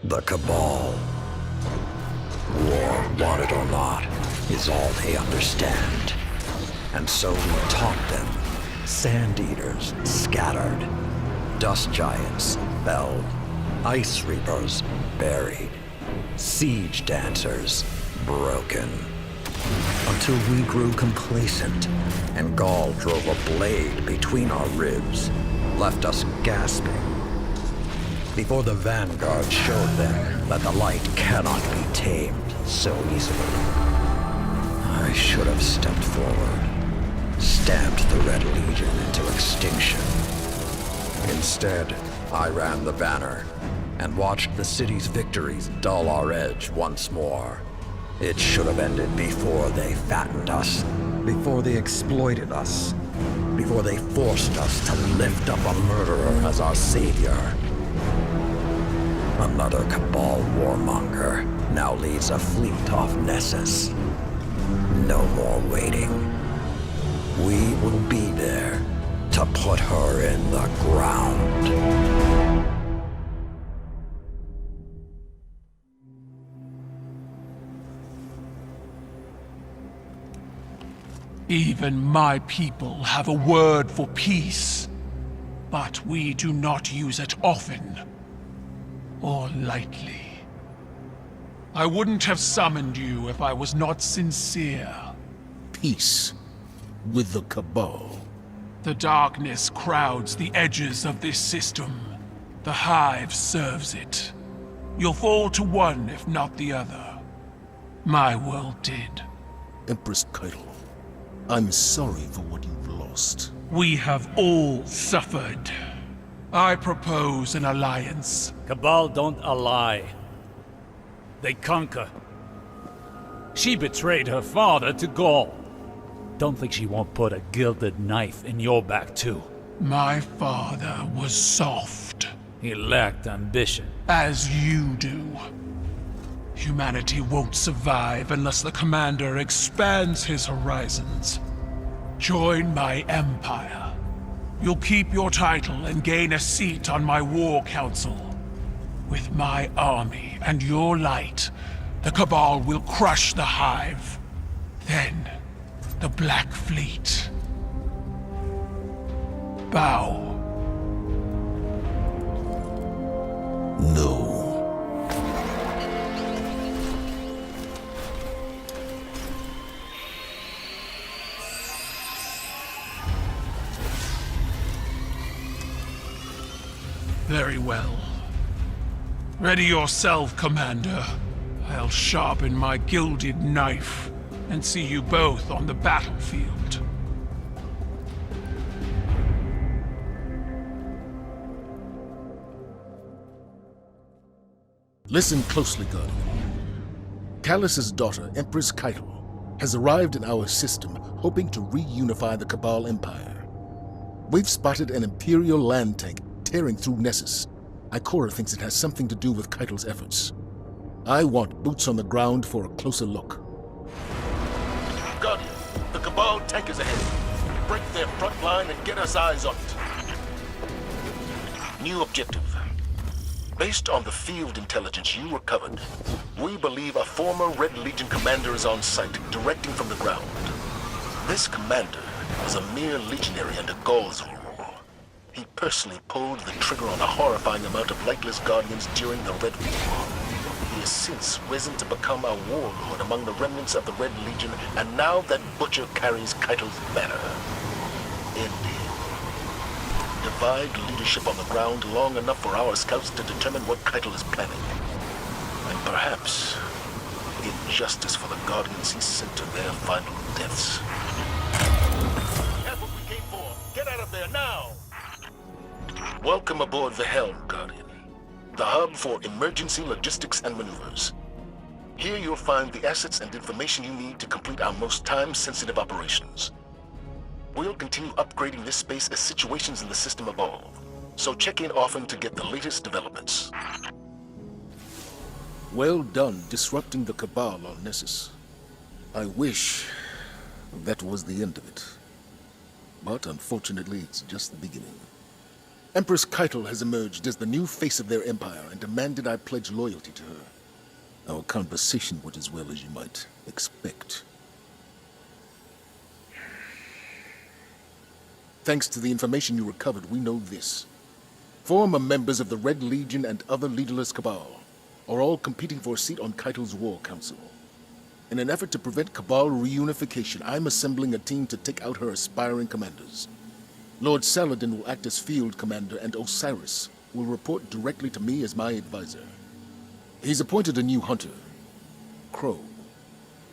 The Cabal. War, want it or not, is all they understand. And so we taught them. Sand Eaters scattered. Dust Giants fell. Ice Reapers buried. Siege Dancers broken. Until we grew complacent, and Gaul drove a blade between our ribs, left us gasping. Before the Vanguard showed them that the light cannot be tamed so easily. I should have stepped forward, stamped the Red Legion into extinction. Instead, I ran the banner, and watched the city's victories dull our edge once more. It should have ended before they fattened us, before they exploited us, before they forced us to lift up a murderer as our savior. Another Cabal warmonger now leads a fleet off Nessus. No more waiting. We will be there to put her in the ground. Even my people have a word for peace, but we do not use it often or lightly. I wouldn't have summoned you if I was not sincere. Peace with the Cabal. The darkness crowds the edges of this system. The Hive serves it. You'll fall to one if not the other. My world did. Empress Caiatl, I'm sorry for what you've lost. We have all suffered. I propose an alliance. Cabal don't ally. They conquer. She betrayed her father to Gaul. Don't think she won't put a gilded knife in your back too. My father was soft. He lacked ambition. As you do. Humanity won't survive unless the Commander expands his horizons. Join my empire. You'll keep your title and gain a seat on my war council. With my army and your light, the Cabal will crush the Hive. Then, the Black Fleet. Bow. No. Very well. Ready yourself, Commander. I'll sharpen my gilded knife and see you both on the battlefield. Listen closely, Guardian. Callus's daughter, Empress Caiatl, has arrived in our system, hoping to reunify the Cabal Empire. We've spotted an Imperial land tank tearing through Nessus. Ikora thinks it has something to do with Caiatl's efforts. I want boots on the ground for a closer look. Guardian, the Cabal tank is ahead. Break their front line and get us eyes on it. New objective. Based on the field intelligence you recovered, we believe a former Red Legion commander is on site, directing from the ground. This commander was a mere legionary under Gaul's rule. He personally pulled the trigger on a horrifying amount of lightless Guardians during the Red War. He has since risen to become a warlord among the remnants of the Red Legion, and now that butcher carries Caiatl's banner. End him. Divide leadership on the ground long enough for our scouts to determine what Caiatl is planning. And perhaps, in justice for the Guardians he sent to their final deaths. That's what we came for. Get out of there now! Welcome aboard the Helm, Guardian. The hub for emergency logistics and maneuvers. Here you'll find the assets and information you need to complete our most time-sensitive operations. We'll continue upgrading this space as situations in the system evolve, so check in often to get the latest developments. Well done disrupting the Cabal on Nessus. I wish that was the end of it. But unfortunately, it's just the beginning. Empress Caiatl has emerged as the new face of their empire and demanded I pledge loyalty to her. Our conversation went as well as you might expect. Thanks to the information you recovered, we know this. Former members of the Red Legion and other leaderless Cabal are all competing for a seat on Caiatl's War Council. In an effort to prevent Cabal reunification, I'm assembling a team to take out her aspiring commanders. Lord Saladin will act as field commander, and Osiris will report directly to me as my advisor. He's appointed a new hunter, Crow,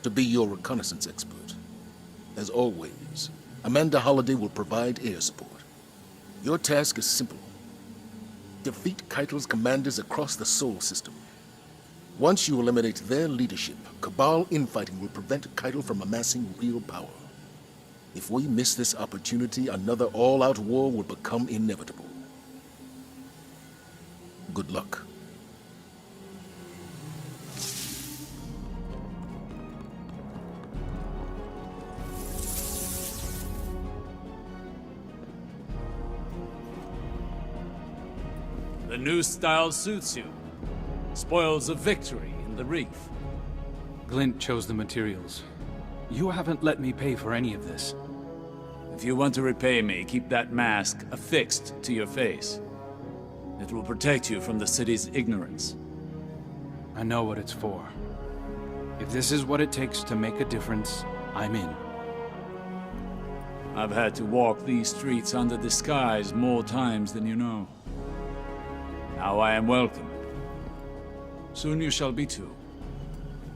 to be your reconnaissance expert. As always, Amanda Holliday will provide air support. Your task is simple. Defeat Caiatl's commanders across the Sol system. Once you eliminate their leadership, Cabal infighting will prevent Caiatl from amassing real power. If we miss this opportunity, another all-out war will become inevitable. Good luck. The new style suits you. Spoils of victory in the reef. Glint chose the materials. You haven't let me pay for any of this. If you want to repay me, keep that mask affixed to your face. It will protect you from the city's ignorance. I know what it's for. If this is what it takes to make a difference, I'm in. I've had to walk these streets under disguise more times than you know. Now I am welcome. Soon you shall be too.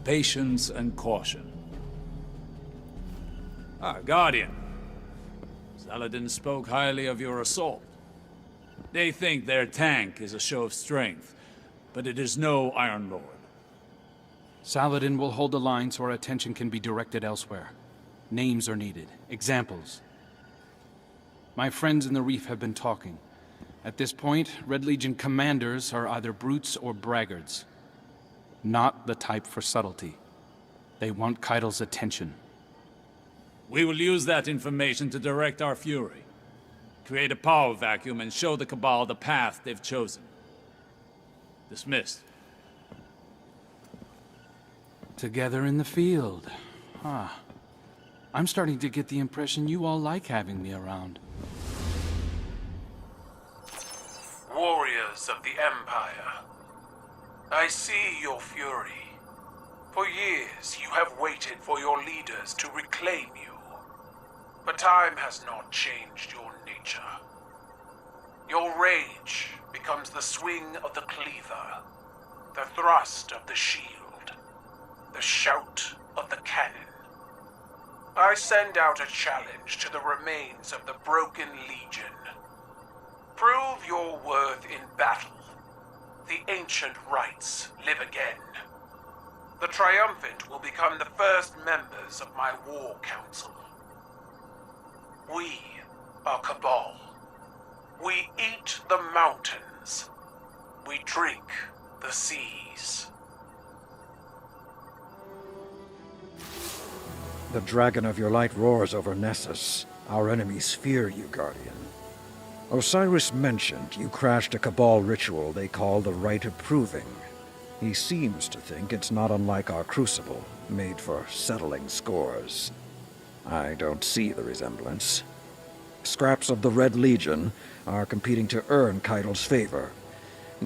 Patience and caution. Guardian. Saladin spoke highly of your assault. They think their tank is a show of strength, but it is no Iron Lord. Saladin will hold the line so our attention can be directed elsewhere. Names are needed. Examples. My friends in the Reef have been talking. At this point, Red Legion commanders are either brutes or braggarts. Not the type for subtlety. They want Caiatl's attention. We will use that information to direct our fury. Create a power vacuum and show the Cabal the path they've chosen. Dismissed. Together in the field. I'm starting to get the impression you all like having me around. Warriors of the Empire, I see your fury. For years, you have waited for your leaders to reclaim you. But time has not changed your nature. Your rage becomes the swing of the cleaver, the thrust of the shield, the shout of the cannon. I send out a challenge to the remains of the Broken Legion. Prove your worth in battle. The ancient rites live again. The triumphant will become the first members of my war council. We are Cabal. We eat the mountains. We drink the seas. The dragon of your light roars over Nessus. Our enemies fear you, Guardian. Osiris mentioned you crashed a Cabal ritual they call the Rite of Proving. He seems to think it's not unlike our Crucible, made for settling scores. I don't see the resemblance. Scraps of the Red Legion are competing to earn Caiatl's favor.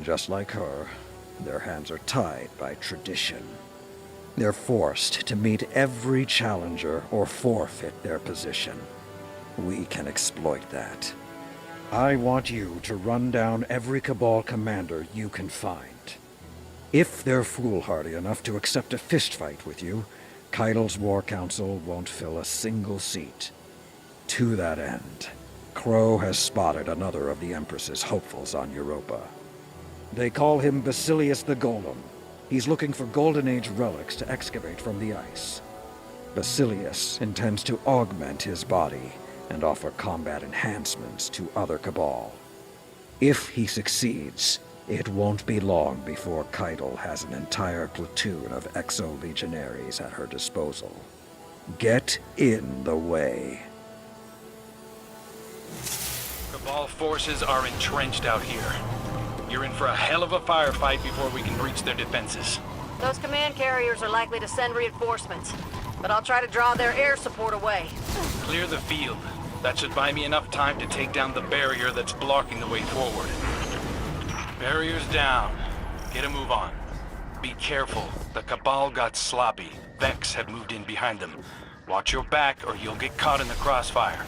Just like her, their hands are tied by tradition. They're forced to meet every challenger or forfeit their position. We can exploit that. I want you to run down every Cabal commander you can find. If they're foolhardy enough to accept a fistfight with you, Caiatl's War Council won't fill a single seat. To that end, Crow has spotted another of the Empress's hopefuls on Europa. They call him Basilius the Golem. He's looking for Golden Age relics to excavate from the ice. Basilius intends to augment his body and offer combat enhancements to other Cabal. If he succeeds, it won't be long before Caiatl has an entire platoon of exo-legionaries at her disposal. Get in the way. Cabal forces are entrenched out here. You're in for a hell of a firefight before we can breach their defenses. Those command carriers are likely to send reinforcements, but I'll try to draw their air support away. Clear the field. That should buy me enough time to take down the barrier that's blocking the way forward. Barrier's down. Get a move on. Be careful. The Cabal got sloppy. Vex have moved in behind them. Watch your back or you'll get caught in the crossfire.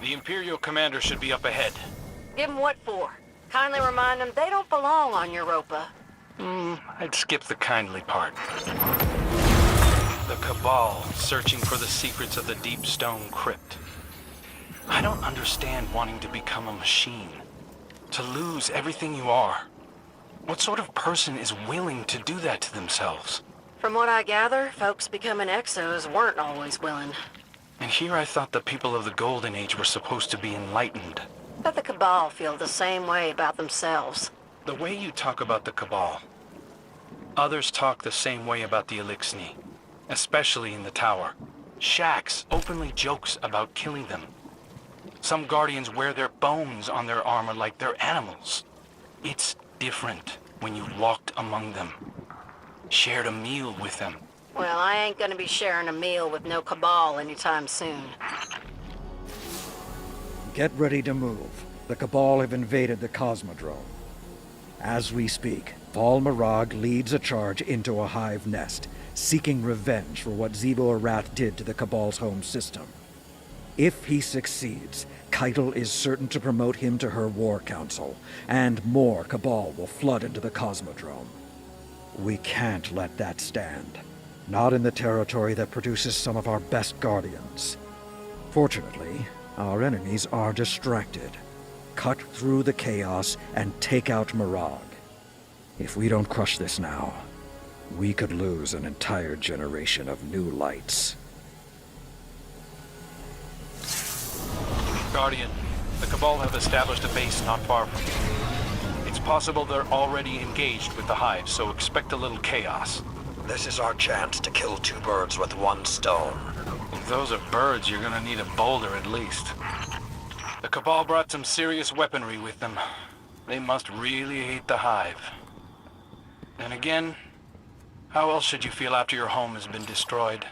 The Imperial commander should be up ahead. Give them what for? Kindly remind them they don't belong on Europa. I'd skip the kindly part. The Cabal, searching for the secrets of the Deep Stone Crypt. I don't understand wanting to become a machine. To lose everything you are. What sort of person is willing to do that to themselves? From what I gather, folks becoming exos weren't always willing. And here I thought the people of the Golden Age were supposed to be enlightened. But the Cabal feel the same way about themselves. The way you talk about the Cabal, others talk the same way about the Elixni, especially in the Tower. Shax openly jokes about killing them. Some Guardians wear their bones on their armor like they're animals. It's different when you walked among them, shared a meal with them. Well, I ain't gonna be sharing a meal with no Cabal anytime soon. Get ready to move. The Cabal have invaded the Cosmodrome. As we speak, Val Marag leads a charge into a hive nest, seeking revenge for what Zibo Arath did to the Cabal's home system. If he succeeds, Caiatl is certain to promote him to her war council, and more Cabal will flood into the Cosmodrome. We can't let that stand. Not in the territory that produces some of our best Guardians. Fortunately, our enemies are distracted. Cut through the chaos and take out Marag. If we don't crush this now, we could lose an entire generation of new lights. Guardian, the Cabal have established a base not far from you. It's possible they're already engaged with the Hive, so expect a little chaos. This is our chance to kill two birds with one stone. If those are birds, you're gonna need a boulder at least. The Cabal brought some serious weaponry with them. They must really hate the Hive. And again, how else should you feel after your home has been destroyed?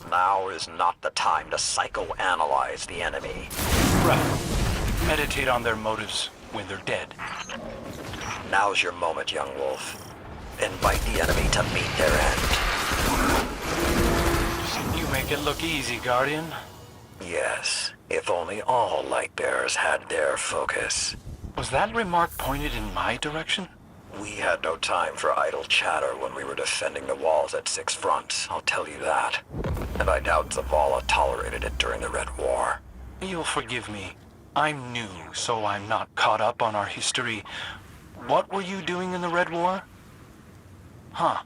Now is not the time to psychoanalyze the enemy. Right. Meditate on their motives when they're dead. Now's your moment, young wolf. Invite the enemy to meet their end. You make it look easy, Guardian. Yes, if only all Lightbearers had their focus. Was that remark pointed in my direction? We had no time for idle chatter when we were defending the walls at Six Fronts, I'll tell you that. And I doubt Zavala tolerated it during the Red War. You'll forgive me. I'm new, so I'm not caught up on our history. What were you doing in the Red War? Huh.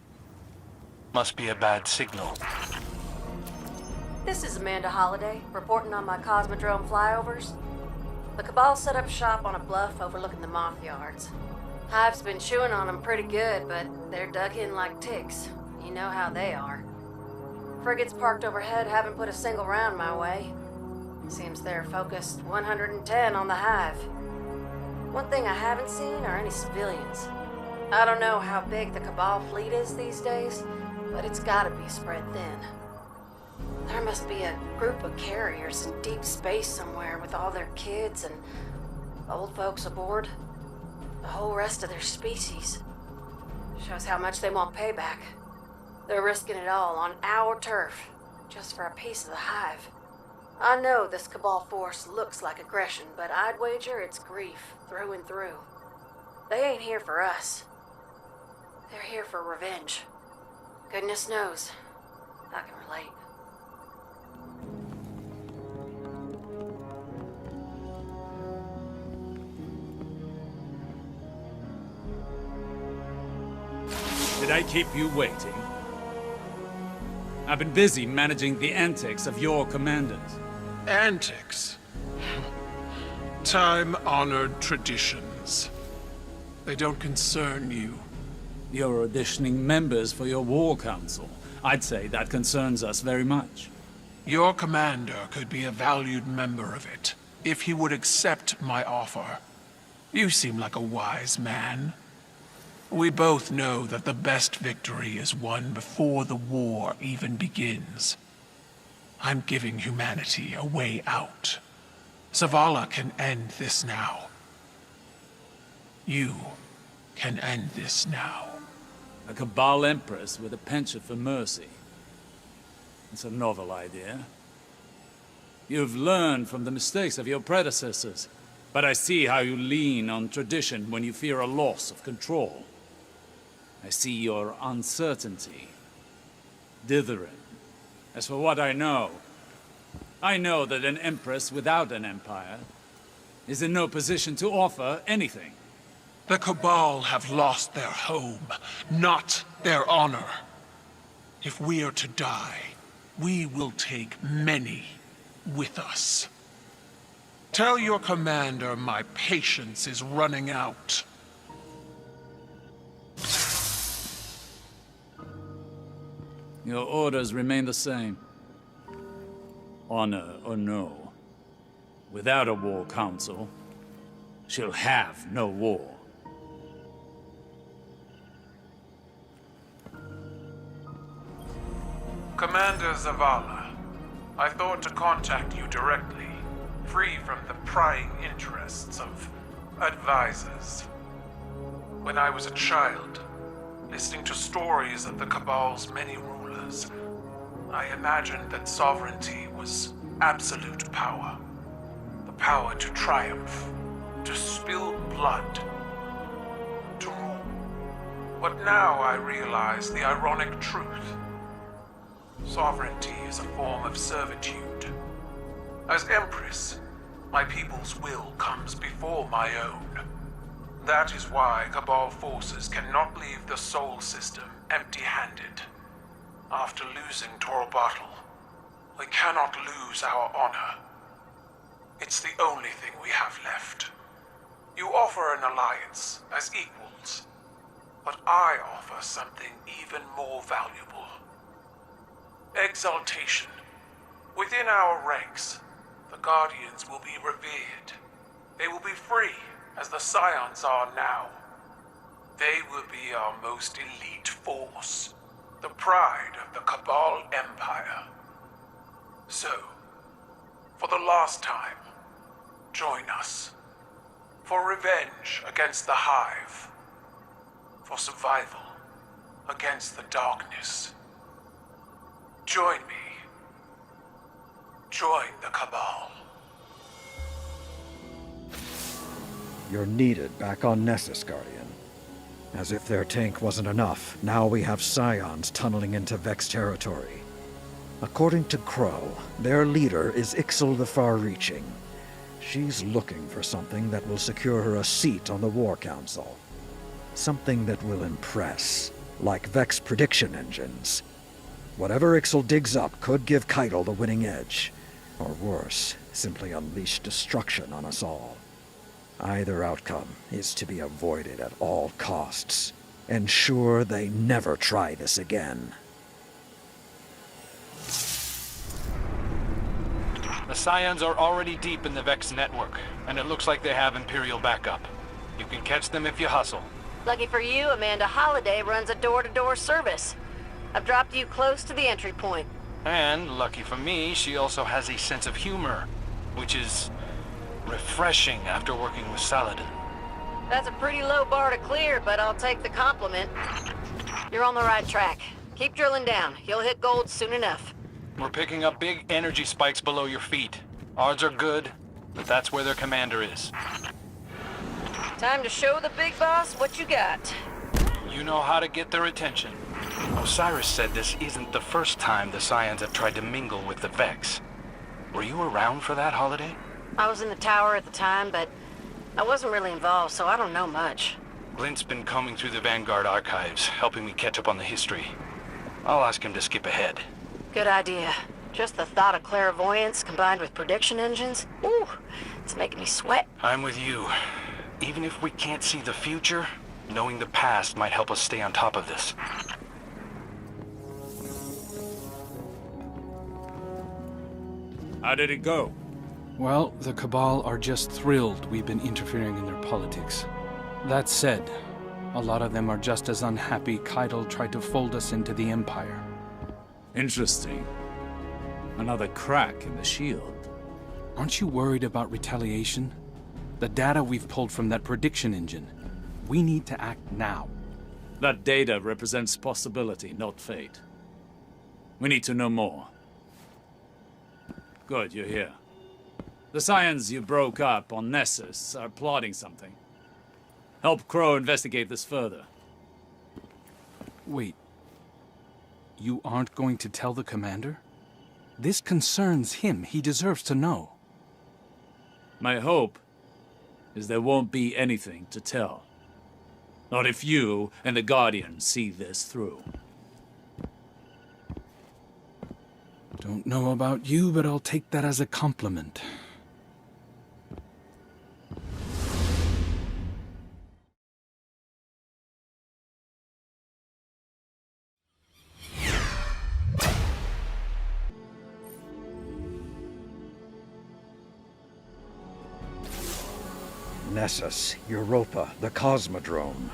Must be a bad signal. This is Amanda Holliday, reporting on my Cosmodrome flyovers. The Cabal set up shop on a bluff overlooking the moth yards. Hive's been chewing on them pretty good, but they're dug in like ticks. You know how they are. Frigates parked overhead haven't put a single round my way. Seems they're focused 110 on the Hive. One thing I haven't seen are any civilians. I don't know how big the Cabal fleet is these days, but it's gotta be spread thin. There must be a group of carriers in deep space somewhere with all their kids and old folks aboard. The whole rest of their species. Shows how much they want payback. They're risking it all on our turf, just for a piece of the Hive. I know this Cabal force looks like aggression, but I'd wager it's grief through and through. They ain't here for us. They're here for revenge. Goodness knows, I can relate. Did I keep you waiting? I've been busy managing the antics of your commanders. Antics. Time-honored traditions. They don't concern you. You're auditioning members for your war council. I'd say that concerns us very much. Your commander could be a valued member of it. if he would accept my offer. You seem like a wise man. We both know that the best victory is won before the war even begins. I'm giving humanity a way out. Zavala can end this now. You can end this now. A Cabal Empress with a penchant for mercy. It's a novel idea. You've learned from the mistakes of your predecessors, but I see how you lean on tradition when you fear a loss of control. I see your uncertainty, dithering. As for what I know that an Empress without an empire is in no position to offer anything. The Cabal have lost their home, not their honor. If we are to die, we will take many with us. Tell your commander my patience is running out. Your orders remain the same. Honor or no, without a war council, she'll have no war. Commander Zavala, I thought to contact you directly, free from the prying interests of advisors. When I was a child, listening to stories of the Cabal's many rulers, I imagined that sovereignty was absolute power. The power to triumph, to spill blood, to rule. But now I realize the ironic truth. Sovereignty is a form of servitude. As Empress, my people's will comes before my own. That is why Cabal forces cannot leave the Sol system empty-handed. After losing Torobatl, we cannot lose our honor. It's the only thing we have left. You offer an alliance as equals, but I offer something even more valuable. Exaltation. Within our ranks, the Guardians will be revered. They will be free, as the Scions are now. They will be our most elite force, the pride of the Cabal Empire. So, for the last time, join us. For revenge against the Hive. For survival against the darkness. Join me. Join the Cabal. You're needed back on Nessus, Guardian. As if their tank wasn't enough, now we have Scions tunneling into Vex territory. According to Crow, their leader is Ixal the Far-Reaching. She's looking for something that will secure her a seat on the War Council. Something that will impress, like Vex prediction engines. Whatever Ixal digs up could give Caiatl the winning edge. Or worse, simply unleash destruction on us all. Either outcome is to be avoided at all costs. Ensure they never try this again. The Scions are already deep in the Vex network, and it looks like they have Imperial backup. You can catch them if you hustle. Lucky for you, Amanda Holliday runs a door-to-door service. I've dropped you close to the entry point. And, lucky for me, she also has a sense of humor, which is refreshing after working with Saladin. That's a pretty low bar to clear, but I'll take the compliment. You're on the right track. Keep drilling down. You'll hit gold soon enough. We're picking up big energy spikes below your feet. Odds are good, but that's where their commander is. Time to show the big boss what you got. You know how to get their attention. Osiris said this isn't the first time the Scions have tried to mingle with the Vex. Were you around for that holiday? I was in the tower at the time, but I wasn't really involved, so I don't know much. Glint's been combing through the Vanguard archives, helping me catch up on the history. I'll ask him to skip ahead. Good idea. Just the thought of clairvoyance combined with prediction engines, ooh, it's making me sweat. I'm with you. Even if we can't see the future, knowing the past might help us stay on top of this. How did it go? Well, the Cabal are just thrilled we've been interfering in their politics. That said, a lot of them are just as unhappy Caiatl tried to fold us into the Empire. Interesting. Another crack in the shield. Aren't you worried about retaliation? The data we've pulled from that prediction engine. We need to act now. That data represents possibility, not fate. We need to know more. Good, you're here. The Scions you broke up on Nessus are plotting something. Help Crow investigate this further. Wait. You aren't going to tell the commander? This concerns him. He deserves to know. My hope is there won't be anything to tell. Not if you and the Guardians see this through. Don't know about you, but I'll take that as a compliment. Nessus, Europa, the Cosmodrome.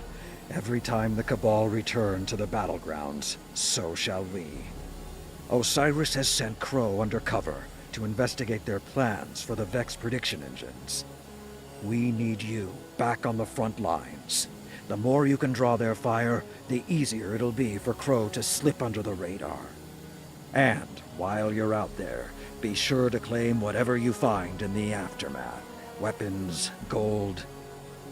Every time the Cabal return to the Battlegrounds, so shall we. Osiris has sent Crow undercover to investigate their plans for the Vex prediction engines. We need you back on the front lines. The more you can draw their fire, the easier it'll be for Crow to slip under the radar. And while you're out there, be sure to claim whatever you find in the aftermath. Weapons, gold.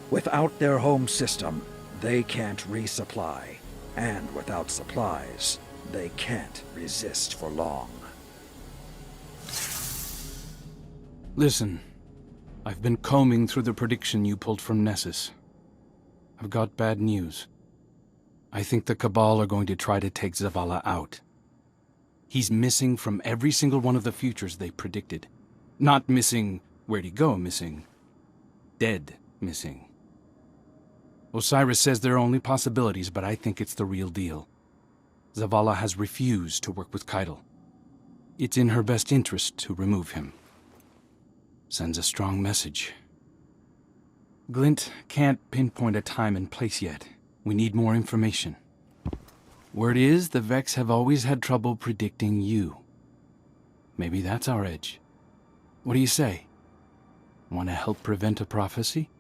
Without their home system, they can't resupply. And without supplies, they can't resist for long. Listen, I've been combing through the prediction you pulled from Nessus. I've got bad news. I think the Cabal are going to try to take Zavala out. He's missing from every single one of the futures they predicted. Not missing where'd he go missing. Dead missing. Osiris says there are only possibilities, but I think it's the real deal. Zavala has refused to work with Caiatl. It's in her best interest to remove him. Sends a strong message. Glint can't pinpoint a time and place yet. We need more information. Word is, the Vex have always had trouble predicting you. Maybe that's our edge. What do you say? Want to help prevent a prophecy?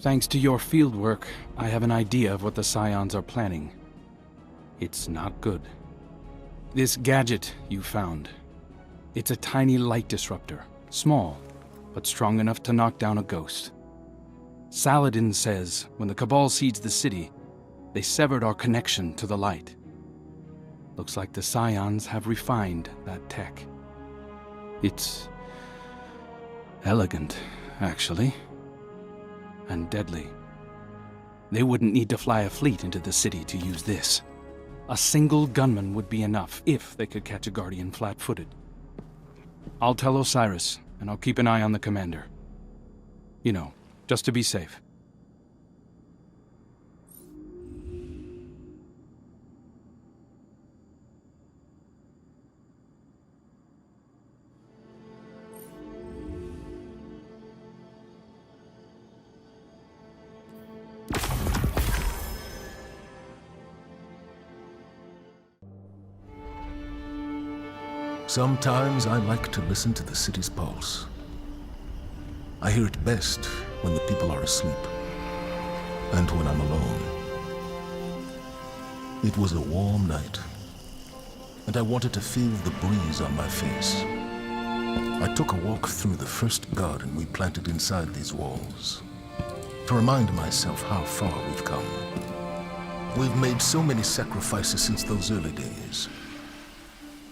Thanks to your fieldwork, I have an idea of what the Scions are planning. It's not good. This gadget you found. It's a tiny light disruptor. Small, but strong enough to knock down a ghost. Saladin says when the Cabal sieged the city, they severed our connection to the light. Looks like the Scions have refined that tech. It's elegant, actually. And deadly. They wouldn't need to fly a fleet into the city to use this. A single gunman would be enough if they could catch a Guardian flat-footed. I'll tell Osiris, and I'll keep an eye on the commander. You know, just to be safe. Sometimes I like to listen to the city's pulse. I hear it best when the people are asleep, and when I'm alone. It was a warm night, and I wanted to feel the breeze on my face. I took a walk through the first garden we planted inside these walls, to remind myself how far we've come. We've made so many sacrifices since those early days.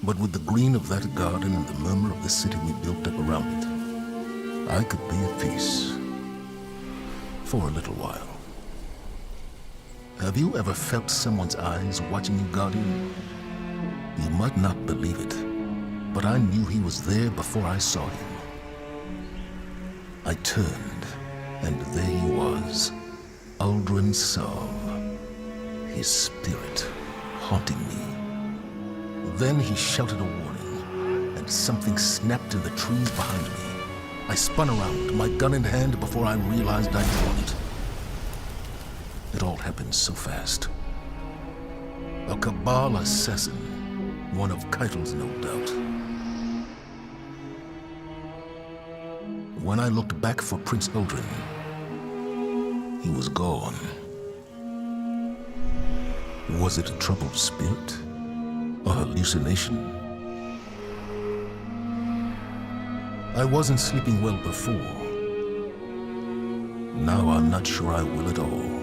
But with the green of that garden and the murmur of the city we built up around it, I could be at peace. For a little while. Have you ever felt someone's eyes watching you, Guardian? You might not believe it, but I knew he was there before I saw him. I turned, and there he was, Uldren Sov, his spirit haunting me. Then he shouted a warning, and something snapped in the trees behind me. I spun around, my gun in hand, before I realized I'd drawn it. It all happened so fast. A Cabal assassin, one of Caiatl's, no doubt. When I looked back for Prince Eldrin, he was gone. Was it a troubled spirit? A hallucination? I wasn't sleeping well before. Now I'm not sure I will at all.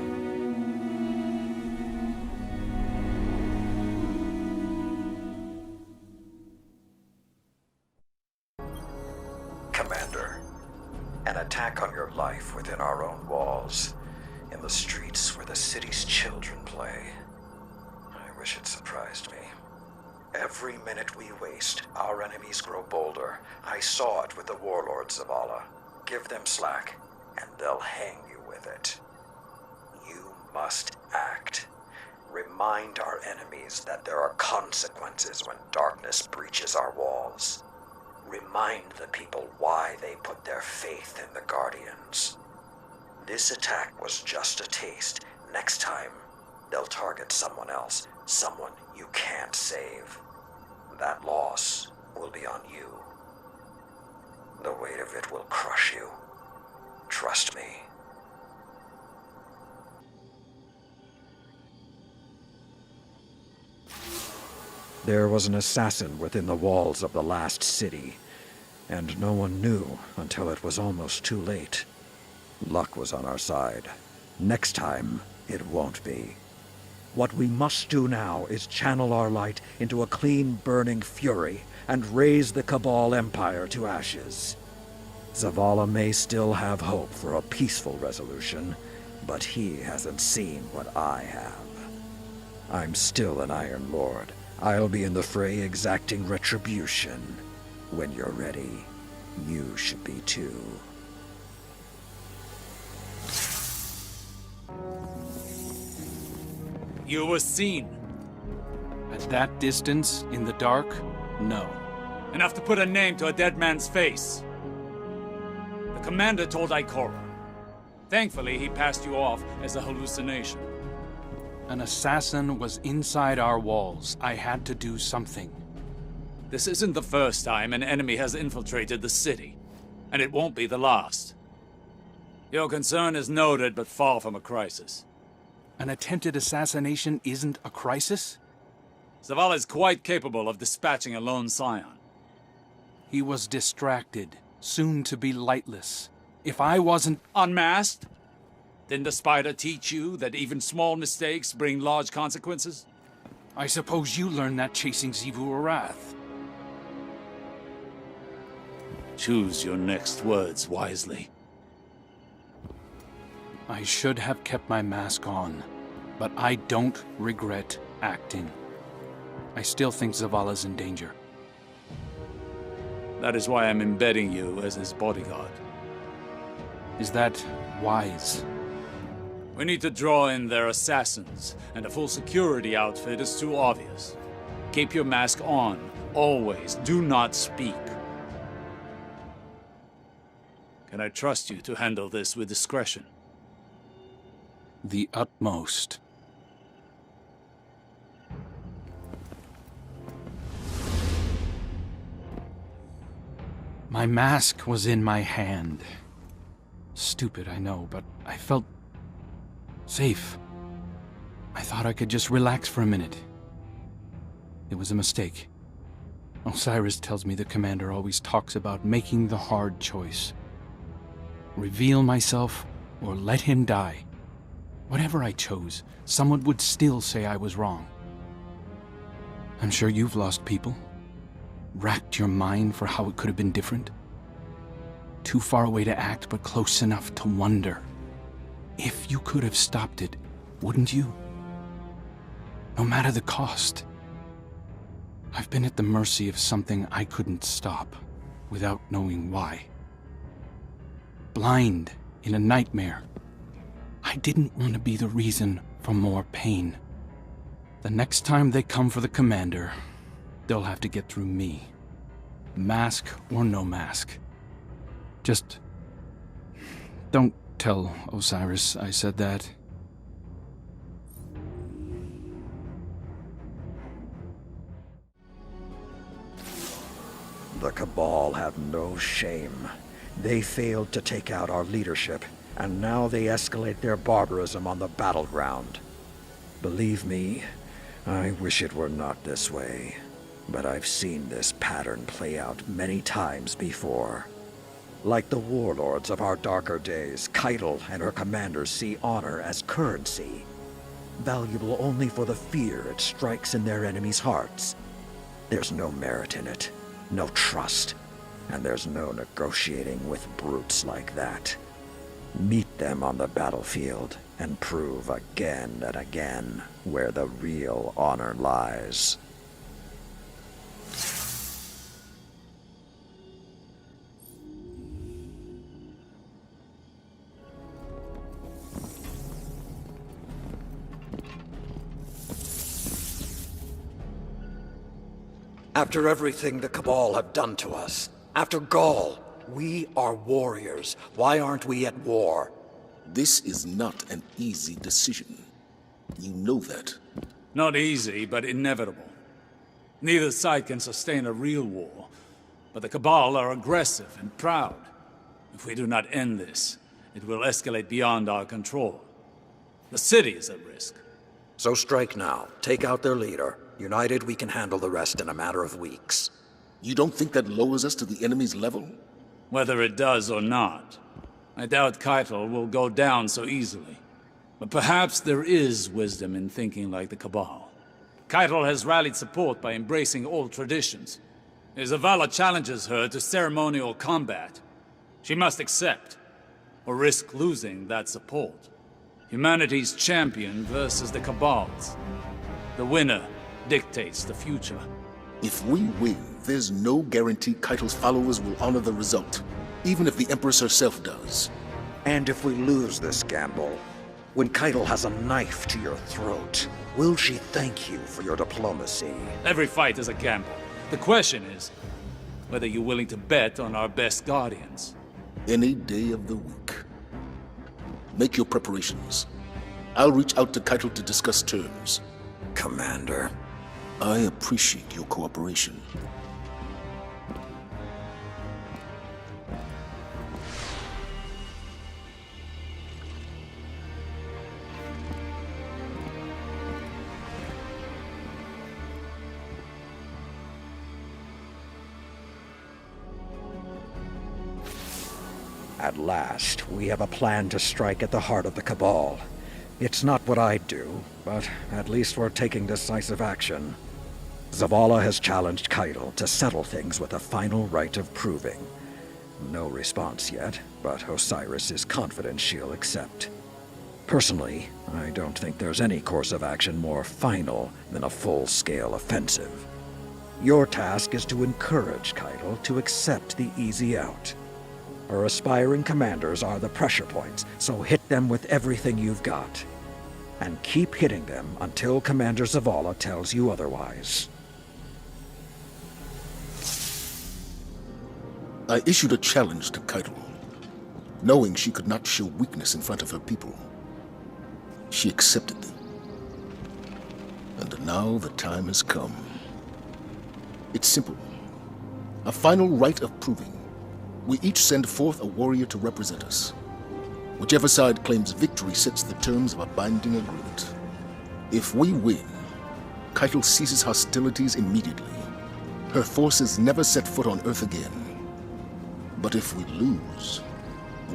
Commander, an attack on your life within our own walls, in the streets where the city's children play. I wish it surprised me. Every minute we waste, our enemies grow bolder. I saw it with the warlords of Zavala. Give them slack, and they'll hang you with it. You must act. Remind our enemies that there are consequences when darkness breaches our walls. Remind the people why they put their faith in the Guardians. This attack was just a taste. Next time, they'll target someone else, someone you can't save. That loss will be on you. The weight of it will crush you. Trust me. There was an assassin within the walls of the last city, and no one knew until it was almost too late. Luck was on our side. Next time, it won't be. What we must do now is channel our light into a clean, burning fury and raise the Cabal Empire to ashes. Zavala may still have hope for a peaceful resolution, but he hasn't seen what I have. I'm still an Iron Lord. I'll be in the fray exacting retribution. When you're ready, you should be too. You were seen. At that distance, in the dark, no. Enough to put a name to a dead man's face. The commander told Ikora. Thankfully, he passed you off as a hallucination. An assassin was inside our walls. I had to do something. This isn't the first time an enemy has infiltrated the city, and it won't be the last. Your concern is noted, but far from a crisis. An attempted assassination isn't a crisis? Zavala is quite capable of dispatching a lone scion. He was distracted, soon to be lightless. If I wasn't unmasked? Didn't the spider teach you that even small mistakes bring large consequences? I suppose you learned that chasing Xivu Arath. Choose your next words wisely. I should have kept my mask on, but I don't regret acting. I still think Zavala's in danger. That is why I'm embedding you as his bodyguard. Is that wise? We need to draw in their assassins, and a full security outfit is too obvious. Keep your mask on, always. Do not speak. Can I trust you to handle this with discretion? The utmost. My mask was in my hand. Stupid, I know, but I felt safe. I thought I could just relax for a minute. It was a mistake. Osiris tells me the commander always talks about making the hard choice. Reveal myself or let him die. Whatever I chose, someone would still say I was wrong. I'm sure you've lost people. Racked your mind for how it could have been different. Too far away to act, but close enough to wonder. If you could have stopped it, wouldn't you? No matter the cost. I've been at the mercy of something I couldn't stop, without knowing why. Blind in a nightmare. I didn't want to be the reason for more pain. The next time they come for the commander, they'll have to get through me. Mask or no mask. Just don't tell Osiris I said that. The Cabal have no shame. They failed to take out our leadership, and now they escalate their barbarism on the Battleground. Believe me, I wish it were not this way, but I've seen this pattern play out many times before. Like the warlords of our darker days, Caiatl and her commanders see honor as currency, valuable only for the fear it strikes in their enemies' hearts. There's no merit in it, no trust, and there's no negotiating with brutes like that. Meet them on the battlefield and prove again and again where the real honor lies. After everything the Cabal have done to us, after Gaul, we are warriors. Why aren't we at war? This is not an easy decision. You know that. Not easy, but inevitable. Neither side can sustain a real war, but the Cabal are aggressive and proud. If we do not end this, it will escalate beyond our control. The city is at risk. So strike now. Take out their leader. United, we can handle the rest in a matter of weeks. You don't think that lowers us to the enemy's level? Whether it does or not, I doubt Caiatl will go down so easily. But perhaps there is wisdom in thinking like the Cabal. Caiatl has rallied support by embracing old traditions. If Zavala challenges her to ceremonial combat, she must accept, or risk losing that support. Humanity's champion versus the Cabal's. The winner dictates the future. If we win, there's no guarantee Caiatl's followers will honor the result, even if the Empress herself does. And if we lose this gamble, when Caiatl has a knife to your throat, will she thank you for your diplomacy? Every fight is a gamble. The question is whether you're willing to bet on our best guardians. Any day of the week. Make your preparations. I'll reach out to Caiatl to discuss terms. Commander. I appreciate your cooperation. At last, we have a plan to strike at the heart of the Cabal. It's not what I'd do, but at least we're taking decisive action. Zavala has challenged Caiatl to settle things with a final rite of proving. No response yet, but Osiris is confident she'll accept. Personally, I don't think there's any course of action more final than a full-scale offensive. Your task is to encourage Caiatl to accept the easy out. Her aspiring commanders are the pressure points, so hit them with everything you've got. And keep hitting them until Commander Zavala tells you otherwise. I issued a challenge to Caiatl, knowing she could not show weakness in front of her people. She accepted. And now the time has come. It's simple. A final rite of proving. We each send forth a warrior to represent us. Whichever side claims victory sets the terms of a binding agreement. If we win, Caiatl ceases hostilities immediately. Her forces never set foot on Earth again. But if we lose,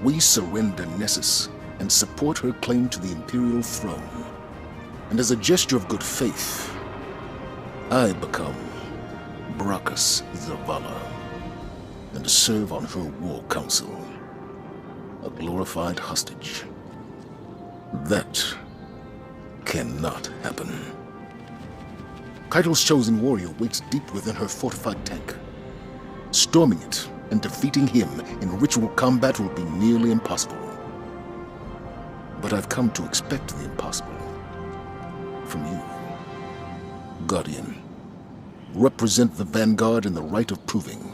we surrender Nessus and support her claim to the Imperial throne. And as a gesture of good faith, I become Brachus Zavala and serve on her war council, a glorified hostage. That cannot happen. Caiatl's chosen warrior waits deep within her fortified tank. Storming it and defeating him in ritual combat will be nearly impossible. But I've come to expect the impossible from you. Guardian, represent the Vanguard in the right of proving.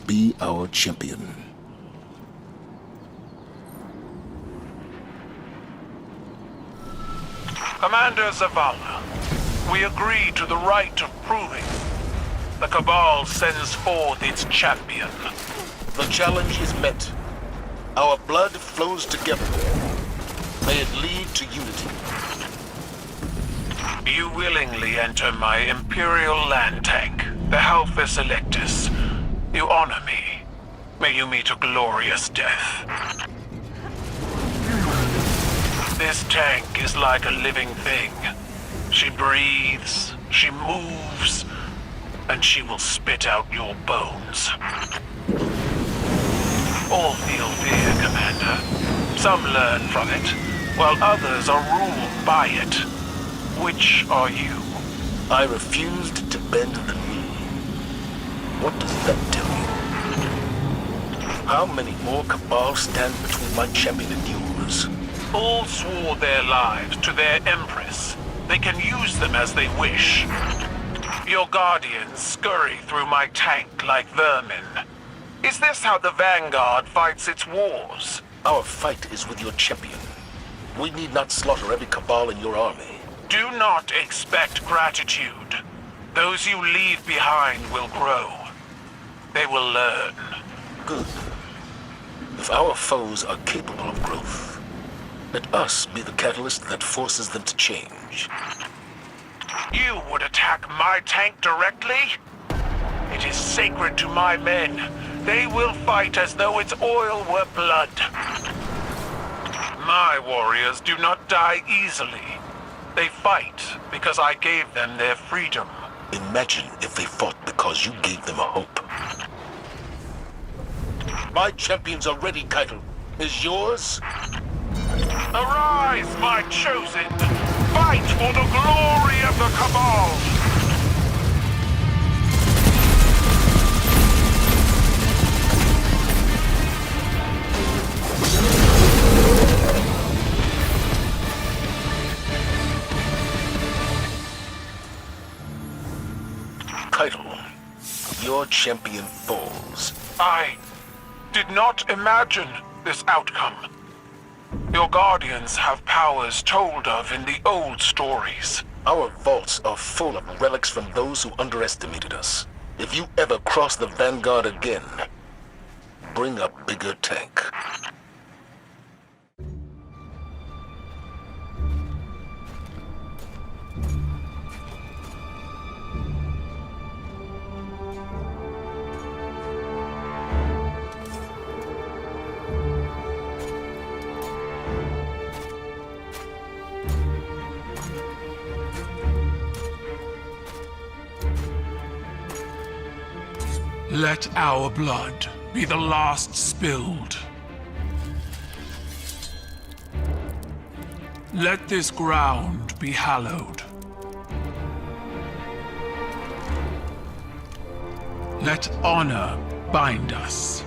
Be our champion. Commander Zavala, we agree to the right of proving. The Cabal sends forth its champion. The challenge is met. Our blood flows together. May it lead to unity. You willingly enter my Imperial land tank, the Halphus Electus. You honor me. May you meet a glorious death. This tank is like a living thing. She breathes, she moves, and she will spit out your bones. All feel fear, Commander. Some learn from it, while others are ruled by it. Which are you? I refused to bend the knee. What does that tell you? How many more Cabal stand between my champion and yours? All swore their lives to their Empress. They can use them as they wish. Your Guardians scurry through my tank like vermin. Is this how the Vanguard fights its wars? Our fight is with your champion. We need not slaughter every Cabal in your army. Do not expect gratitude. Those you leave behind will grow. They will learn. Good. If our foes are capable of growth, let us be the catalyst that forces them to change. You would attack my tank directly? It is sacred to my men. They will fight as though its oil were blood. My warriors do not die easily. They fight because I gave them their freedom. Imagine if they fought because you gave them a hope. My champions are ready, Caiatl. Is yours? Arise, my chosen! Fight for the glory of the Cabal! Caiatl, your champion falls. I did not imagine this outcome. Your Guardians have powers told of in the old stories. Our vaults are full of relics from those who underestimated us. If you ever cross the Vanguard again, bring a bigger tank. Let our blood be the last spilled. Let this ground be hallowed. Let honor bind us.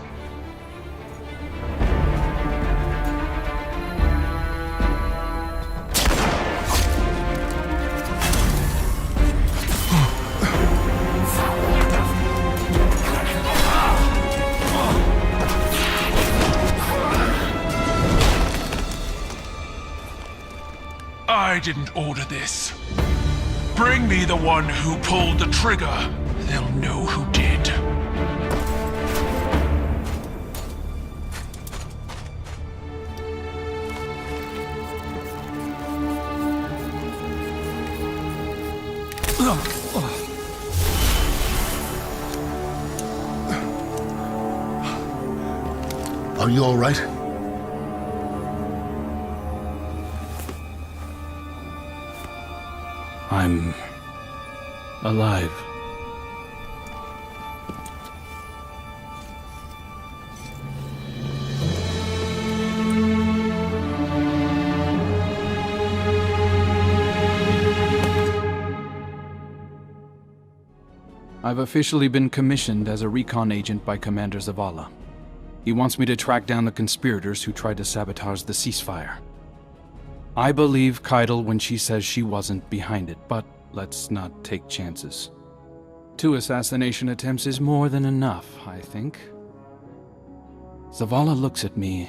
I didn't order this. Bring me the one who pulled the trigger. They'll know who did. Are you all right? I'm alive. I've officially been commissioned as a recon agent by Commander Zavala. He wants me to track down the conspirators who tried to sabotage the ceasefire. I believe Caiatl when she says she wasn't behind it, but let's not take chances. 2 assassination attempts is more than enough, I think. Zavala looks at me,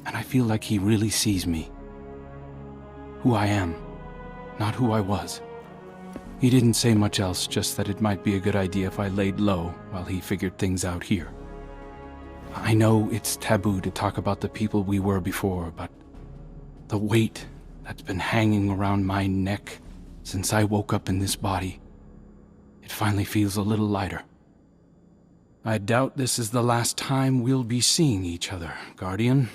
and I feel like he really sees me. Who I am, not who I was. He didn't say much else, just that it might be a good idea if I laid low while he figured things out here. I know it's taboo to talk about the people we were before, but the weight that's been hanging around my neck since I woke up in this body, it finally feels a little lighter. I doubt this is the last time we'll be seeing each other, Guardian.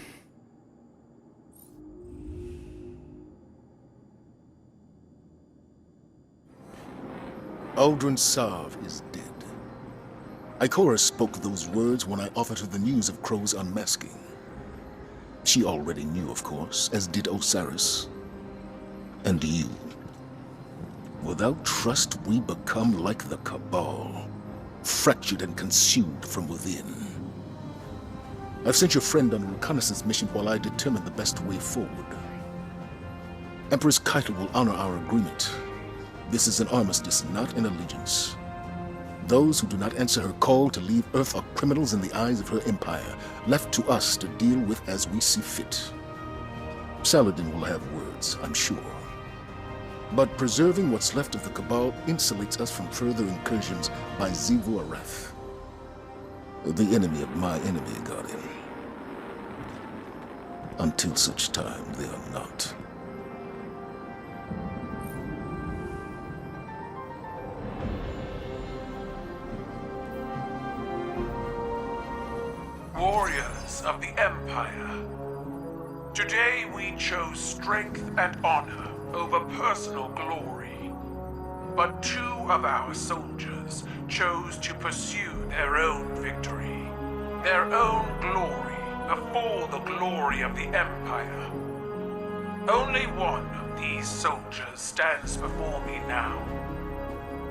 Aldrin Sarv is dead. Ikora spoke those words when I offered her the news of Crow's unmasking. She already knew, of course, as did Osiris. And you. Without trust, we become like the Cabal, fractured and consumed from within. I've sent your friend on a reconnaissance mission while I determine the best way forward. Empress Caiatl will honor our agreement. This is an armistice, not an allegiance. Those who do not answer her call to leave Earth are criminals in the eyes of her empire, left to us to deal with as we see fit. Saladin will have words, I'm sure. But preserving what's left of the Cabal insulates us from further incursions by Zavala, the enemy of my enemy, Guardian. Until such time, they are not. Warriors of the Empire, today we chose strength and honor over personal glory. But 2 of our soldiers chose to pursue their own victory, their own glory before the glory of the Empire. Only one of these soldiers stands before me now.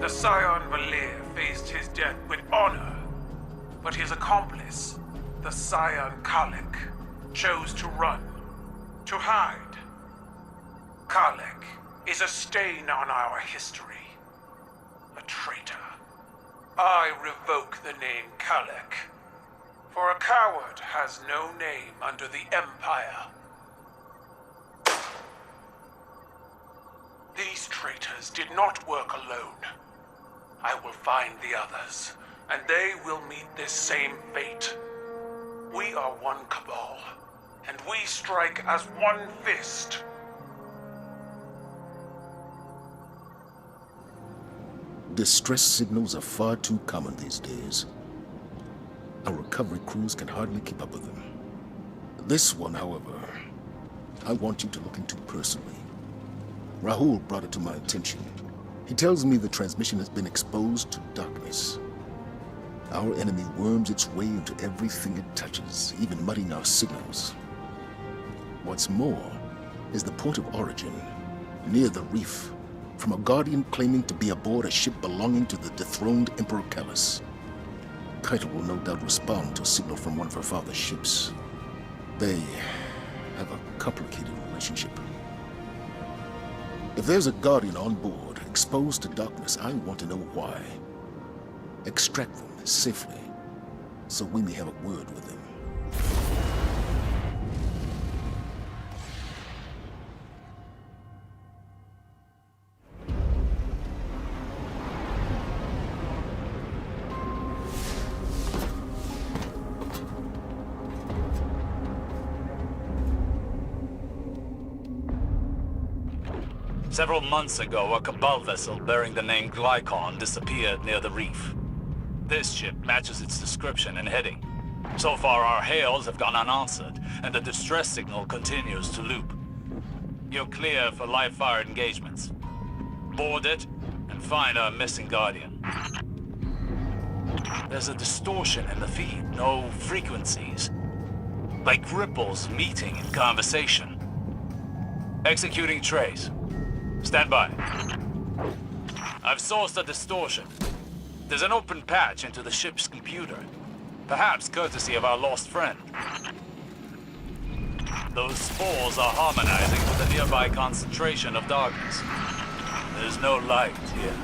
The Scion Valir faced his death with honor, but his accomplice, the Scion Kalek, chose to run, to hide. Kalek is a stain on our history, a traitor. I revoke the name Kalek, for a coward has no name under the Empire. These traitors did not work alone. I will find the others, and they will meet this same fate. We are one Cabal, and we strike as one fist. Distress signals are far too common these days. Our recovery crews can hardly keep up with them. This one, however, I want you to look into personally. Rahul brought it to my attention. He tells me the transmission has been exposed to darkness. Our enemy worms its way into everything it touches, even muddying our signals. What's more is the point of origin, near the reef, from a Guardian claiming to be aboard a ship belonging to the dethroned Emperor Callus. Caiatl will no doubt respond to a signal from one of her father's ships. They have a complicated relationship. If there's a Guardian on board, exposed to darkness, I want to know why. Extract them safely, so we may have a word with them. Several months ago, a Cabal vessel bearing the name Glykon disappeared near the reef. This ship matches its description and heading. So far, our hails have gone unanswered, and the distress signal continues to loop. You're clear for live-fire engagements. Board it, and find our missing Guardian. There's a distortion in the feed, no frequencies. Like ripples meeting in conversation. Executing trace. Stand by. I've sourced a distortion. There's an open patch into the ship's computer. Perhaps courtesy of our lost friend. Those spores are harmonizing with a nearby concentration of darkness. There's no light here.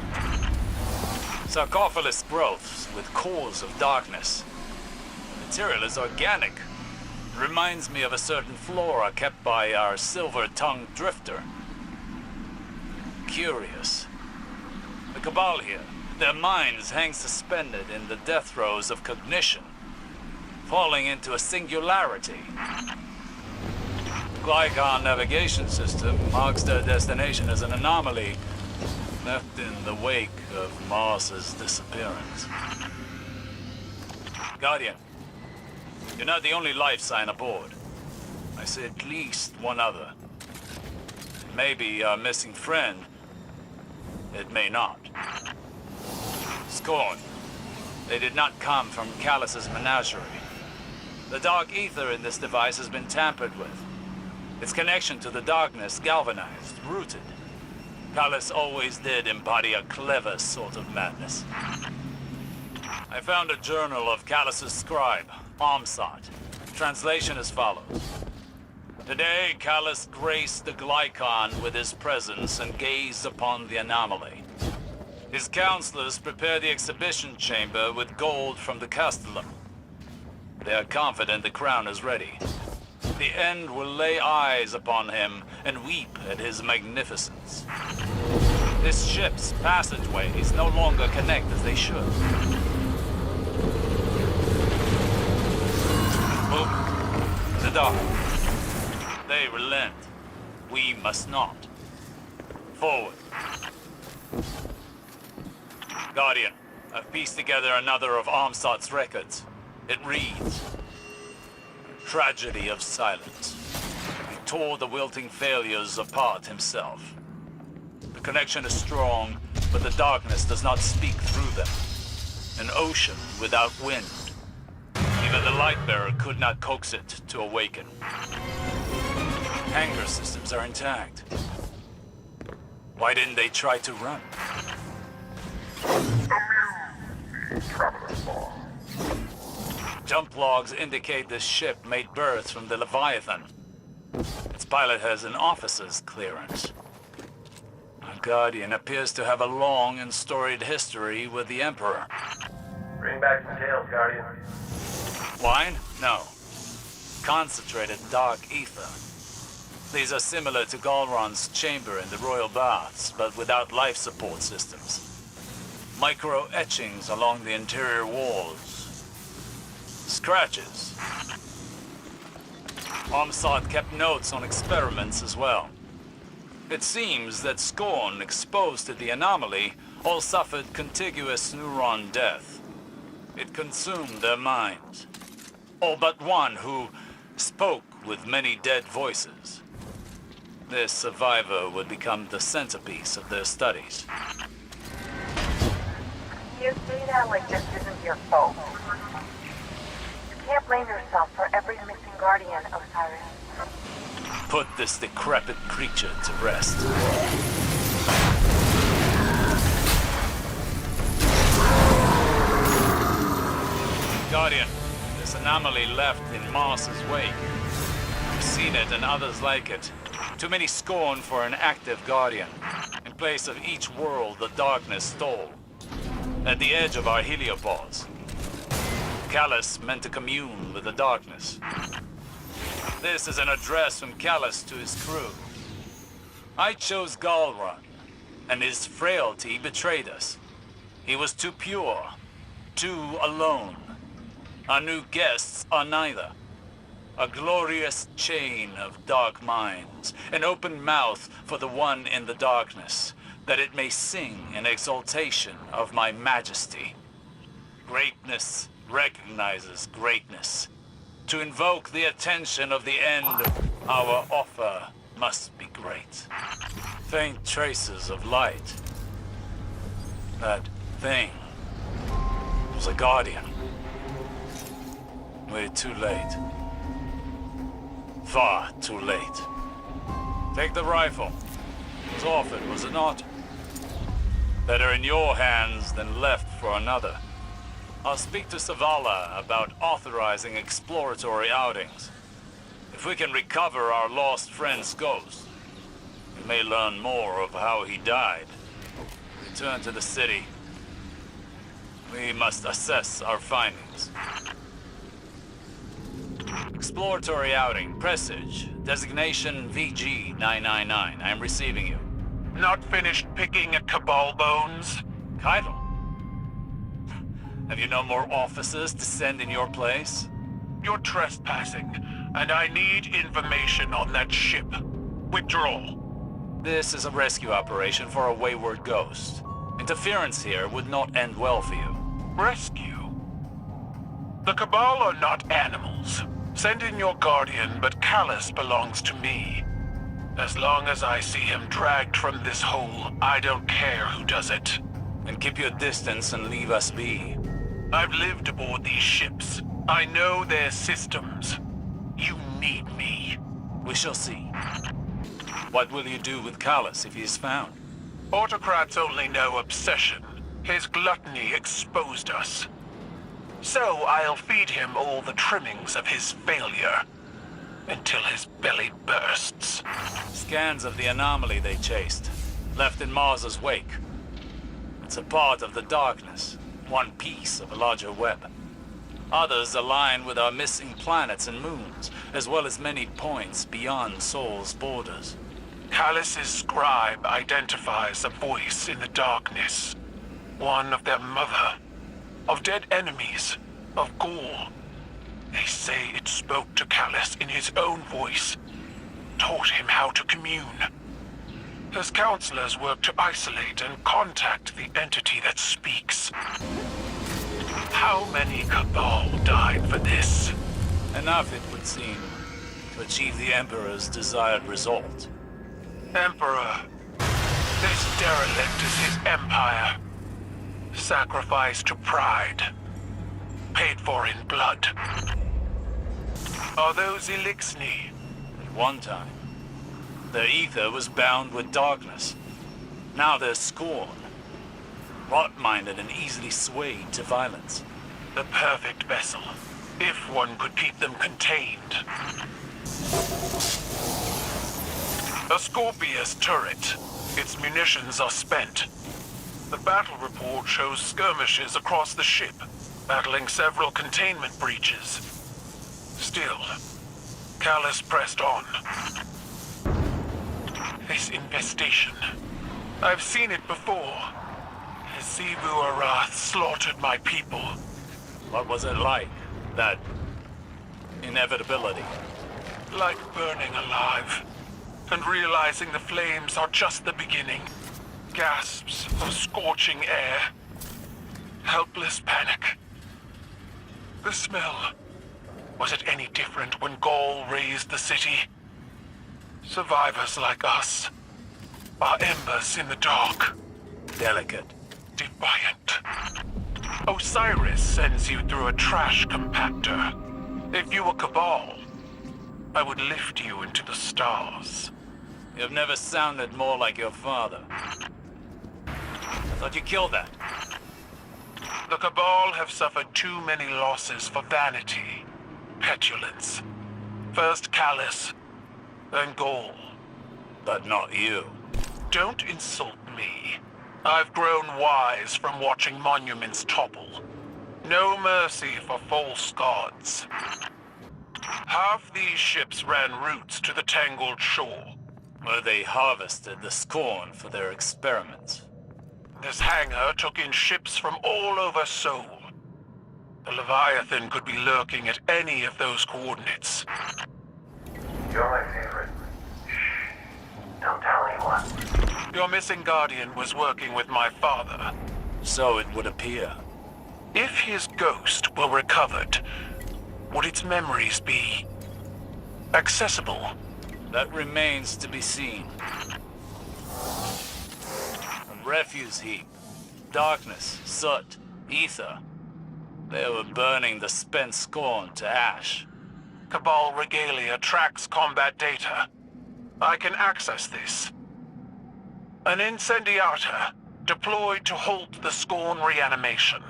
Sarcophagus growths with cores of darkness. The material is organic. It reminds me of a certain flora kept by our silver-tongued drifter. Curious. The Cabal here, their minds hang suspended in the death throes of cognition, falling into a singularity. Glycon navigation system marks their destination as an anomaly left in the wake of Mars's disappearance. Guardian, you're not the only life sign aboard. I see at least one other. It may be our missing friend. It may not. Scorn. They did not come from Callus's menagerie. The dark ether in this device has been tampered with. Its connection to the darkness galvanized, rooted. Callus always did embody a clever sort of madness. I found a journal of Callus's scribe, Armsot. Translation as follows. Today, Callus graced the Glycon with his presence and gazed upon the anomaly. His counselors prepared the exhibition chamber with gold from the Castellum. They are confident the crown is ready. The end will lay eyes upon him and weep at his magnificence. This ship's passageways no longer connect as they should. Move. The dark. They relent. We must not. Forward. Guardian, I've pieced together another of Armsot's records. It reads, Tragedy of silence. He tore the wilting failures apart himself. The connection is strong, but the darkness does not speak through them. An ocean without wind. Even the Lightbearer could not coax it to awaken. Hangar systems are intact. Why didn't they try to run? Jump logs indicate this ship made berths from the Leviathan. Its pilot has an officer's clearance. Our Guardian appears to have a long and storied history with the Emperor. Bring back some tales, Guardian. Wine? No. Concentrated dark ether. These are similar to Galron's chamber in the Royal Baths, but without life support systems. Micro-etchings along the interior walls. Scratches. Armsot kept notes on experiments as well. It seems that Scorn, exposed to the anomaly, all suffered contiguous neuron death. It consumed their minds. All but one who spoke with many dead voices. This survivor would become the centerpiece of their studies. You say that like this isn't your fault. You can't blame yourself for every missing Guardian, Osiris. Put this decrepit creature to rest. Guardian, this anomaly left in Mars's wake. I've seen it and others like it. Too many Scorn for an active Guardian. In place of each world, the darkness stole. At the edge of our heliopause, Callus meant to commune with the darkness. This is an address from Callus to his crew. I chose Galron, and his frailty betrayed us. He was too pure, too alone. Our new guests are neither. A glorious chain of dark minds, an open mouth for the one in the darkness, that it may sing in exaltation of my majesty. Greatness recognizes greatness. To invoke the attention of the end, our offer must be great. Faint traces of light. That thing was a Guardian. We're too late. Far too late. Take the rifle. It was offered, was it not? Better in your hands than left for another. I'll speak to Zavala about authorizing exploratory outings. If we can recover our lost friend's ghost, we may learn more of how he died. return to the city. We must assess our findings. Exploratory outing, Presage. Designation VG-999. I am receiving you. Not finished picking at Cabal bones? Caiatl? Have you no more officers to send in your place? You're trespassing, and I need information on that ship. Withdraw. This is a rescue operation for a wayward ghost. Interference here would not end well for you. Rescue? The Cabal are not animals. Send in your guardian, but Callus belongs to me. As long as I see him dragged from this hole, I don't care who does it. And keep your distance and leave us be. I've lived aboard these ships. I know their systems. You need me. We shall see. What will you do with Callus if he is found? Autocrats only know obsession. His gluttony exposed us. So I'll feed him all the trimmings of his failure. Until his belly bursts. Scans of the anomaly they chased, left in Mars's wake. It's a part of the darkness, one piece of a larger web. Others align with our missing planets and moons, as well as many points beyond Sol's borders. Callus's scribe identifies a voice in the darkness. One of their mother, of dead enemies, of Gaul. They say it spoke to Callus in his own voice, taught him how to commune. His counselors work to isolate and contact the entity that speaks. How many Cabal died for this? Enough, it would seem, to achieve the Emperor's desired result. Emperor, this derelict is his empire. Sacrificed to pride. Paid for in blood. Are those Elixni? At one time, their ether was bound with darkness. Now they're scorn. Rot-minded and easily swayed to violence. The perfect vessel, if one could keep them contained. A Scorpius turret. Its munitions are spent. The battle report shows skirmishes across the ship, battling several containment breaches. Still, Callus pressed on. This infestation. I've seen it before. Sivu Arath slaughtered my people. What was it like? That inevitability? Like burning alive. And realizing the flames are just the beginning. Gasps of scorching air. Helpless panic. The smell. Was it any different when Gaul razed the city? Survivors like us are embers in the dark. Delicate. Defiant. Osiris sends you through a trash compactor. If you were Cabal, I would lift you into the stars. You've never sounded more like your father. I thought you killed that. The Cabal have suffered too many losses for vanity, petulance. First Callus, then Gaul. But not you. Don't insult me. I've grown wise from watching monuments topple. No mercy for false gods. Half these ships ran routes to the tangled shore. Where they harvested the scorn for their experiments. This hangar took in ships from all over Sol. The Leviathan could be lurking at any of those coordinates. You're my favorite. Shh. Don't tell anyone. Your missing guardian was working with my father. So it would appear. If his ghost were recovered, would its memories be accessible? That remains to be seen. A refuse heap. Darkness, soot, ether. They were burning the spent scorn to ash. Cabal regalia tracks combat data. I can access this. An incendiata deployed to halt the scorn reanimation.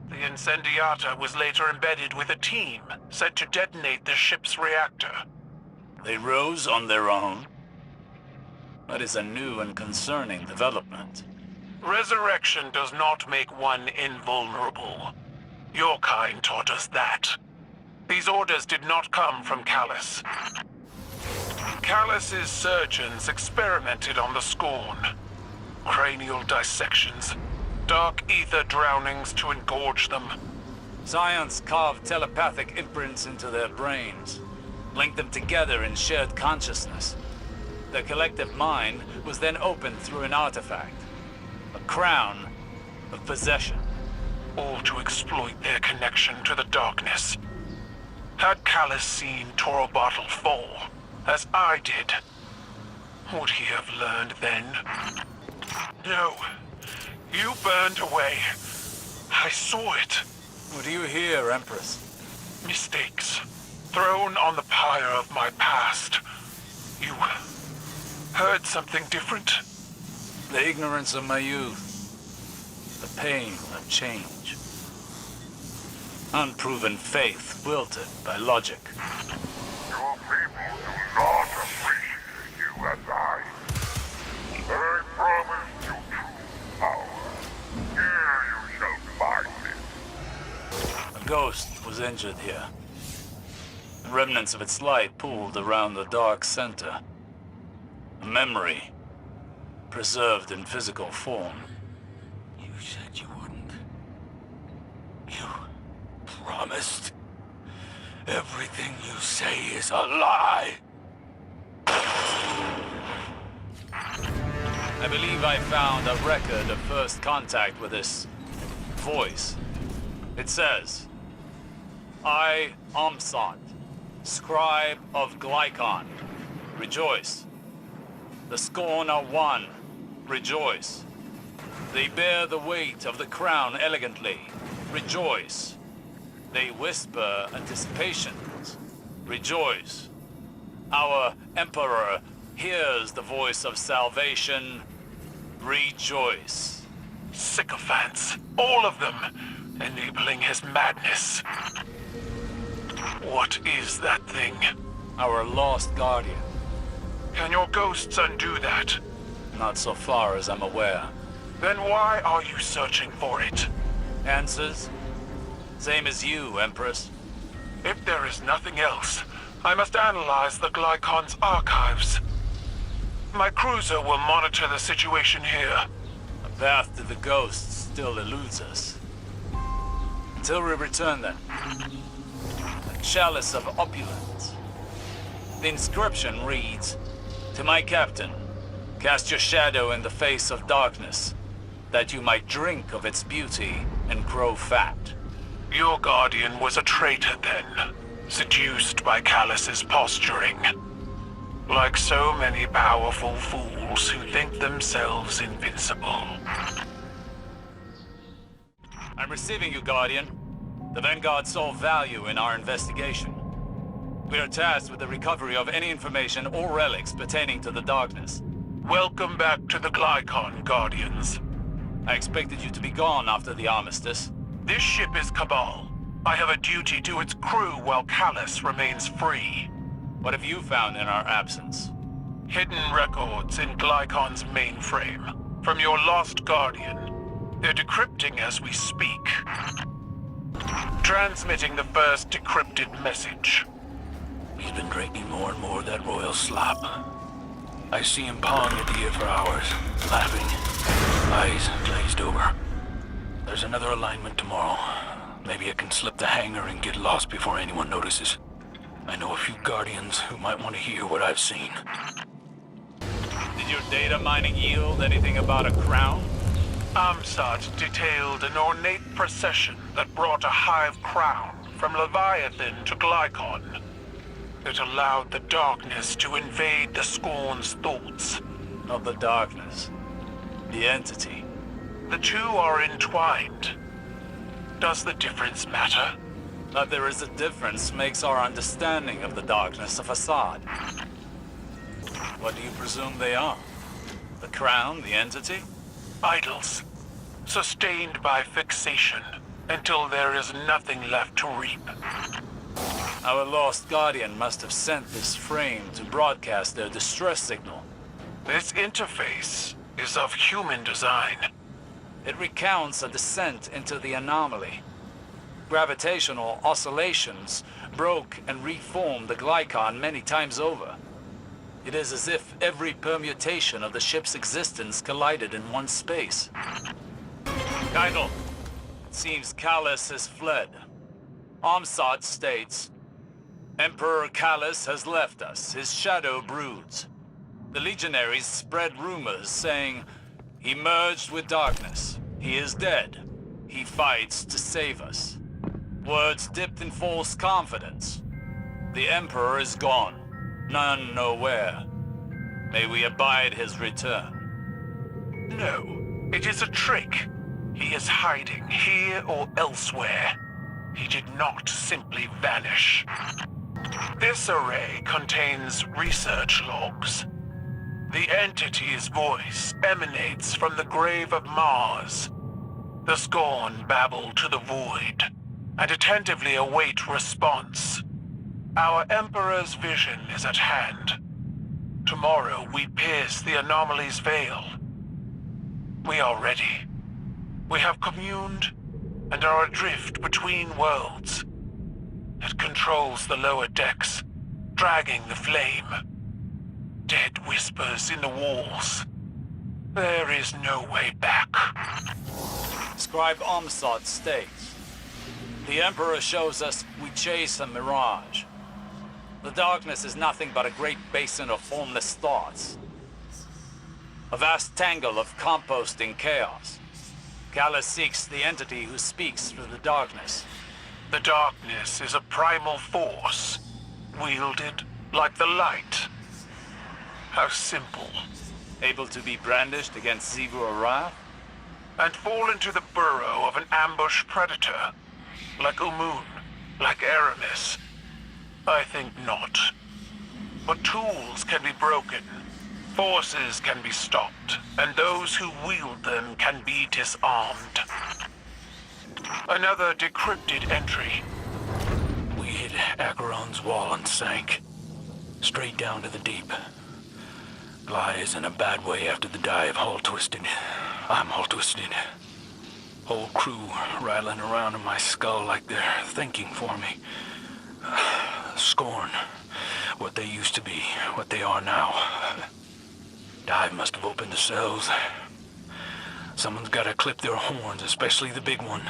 The incendiata was later embedded with a team set to detonate the ship's reactor. They rose on their own. That is a new and concerning development. Resurrection does not make one invulnerable. Your kind taught us that. These orders did not come from Callus. Callus's surgeons experimented on the Scorn. Cranial dissections, dark ether drownings to engorge them. Science carved telepathic imprints into their brains, linked them together in shared consciousness. Their collective mind was then opened through an artifact, a crown of possession. All to exploit their connection to the darkness. Had Callus seen Torobatl fall, as I did, would he have learned then? No. You burned away. I saw it. What do you hear, Empress? Mistakes. Thrown on the pyre of my past. You heard something different? The ignorance of my youth. The pain of change. Unproven faith wilted by logic. Your people do not appreciate you as I. I promise you true power. Here you shall find it. A ghost was injured here. Remnants of its light pooled around the dark center. A memory, preserved in physical form. You said you wouldn't. You promised. Everything you say is a lie. I believe I found a record of first contact with this voice. It says, I, Amsant, scribe of Glykon, rejoice. The Scorn are one, rejoice. They bear the weight of the crown elegantly, rejoice. They whisper anticipations, rejoice. Our Emperor hears the voice of salvation, rejoice. Sycophants, all of them, enabling his madness. What is that thing? Our lost guardian. Can your ghosts undo that? Not so far as I'm aware. Then why are you searching for it? Answers? Same as you, Empress. If there is nothing else, I must analyze the Glycon's archives. My cruiser will monitor the situation here. A path to the ghosts still eludes us. Until we return then. A chalice of opulence. The inscription reads, to my captain, cast your shadow in the face of darkness, that you might drink of its beauty and grow fat. Your guardian was a traitor then, seduced by Callus's posturing. Like so many powerful fools who think themselves invincible. I'm receiving you, Guardian. The Vanguard saw value in our investigation. We are tasked with the recovery of any information or relics pertaining to the darkness. Welcome back to the Glykon, Guardians. I expected you to be gone after the armistice. This ship is Cabal. I have a duty to its crew while Callus remains free. What have you found in our absence? Hidden records in Glycon's mainframe. From your lost guardian. They're decrypting as we speak. Transmitting the first decrypted message. He's been drinking more and more of that royal slop. I see him pawing at the air for hours, laughing, eyes glazed over. There's another alignment tomorrow. Maybe I can slip the hangar and get lost before anyone notices. I know a few Guardians who might want to hear what I've seen. Did your data mining yield anything about a crown? Amsat detailed an ornate procession that brought a hive crown from Leviathan to Glykon. It allowed the darkness to invade the Scorn's thoughts. Not the darkness. The entity. The two are entwined. Does the difference matter? That there is a difference makes our understanding of the darkness a facade. What do you presume they are? The crown, the entity? Idols. Sustained by fixation, until there is nothing left to reap. Our lost guardian must have sent this frame to broadcast their distress signal. This interface is of human design. It recounts a descent into the anomaly. Gravitational oscillations broke and reformed the Glykon many times over. It is as if every permutation of the ship's existence collided in one space. Caiatl, it seems Callus has fled. Omsat states, Emperor Callus has left us. His shadow broods. The legionaries spread rumors saying, he merged with darkness. He is dead. He fights to save us. Words dipped in false confidence. The Emperor is gone. None know where. May we abide his return. No, it is a trick. He is hiding here or elsewhere. He did not simply vanish. This array contains research logs. The entity's voice emanates from the grave of Mars. The Scorn babble to the void, and attentively await response. Our Emperor's vision is at hand. Tomorrow we pierce the anomaly's veil. We are ready. We have communed and are adrift between worlds. It controls the lower decks, dragging the flame. Dead whispers in the walls. There is no way back. Scribe Omsat states, the Emperor shows us we chase a mirage. The darkness is nothing but a great basin of formless thoughts. A vast tangle of composting chaos. Callus seeks the entity who speaks through the darkness. The darkness is a primal force, wielded like the light. How simple. Able to be brandished against Zivur Wrath? And fall into the burrow of an ambush predator, like Umun, like Aramis. I think not. But tools can be broken, forces can be stopped, and those who wield them can be disarmed. Another decrypted entry. We hit Acheron's wall and sank. Straight down to the deep. Bly is in a bad way after the dive, all twisted. I'm all twisted. Whole crew rattling around in my skull like they're thinking for me. Scorn. What they used to be, what they are now. Dive must have opened the cells. Someone's gotta clip their horns, especially the big one.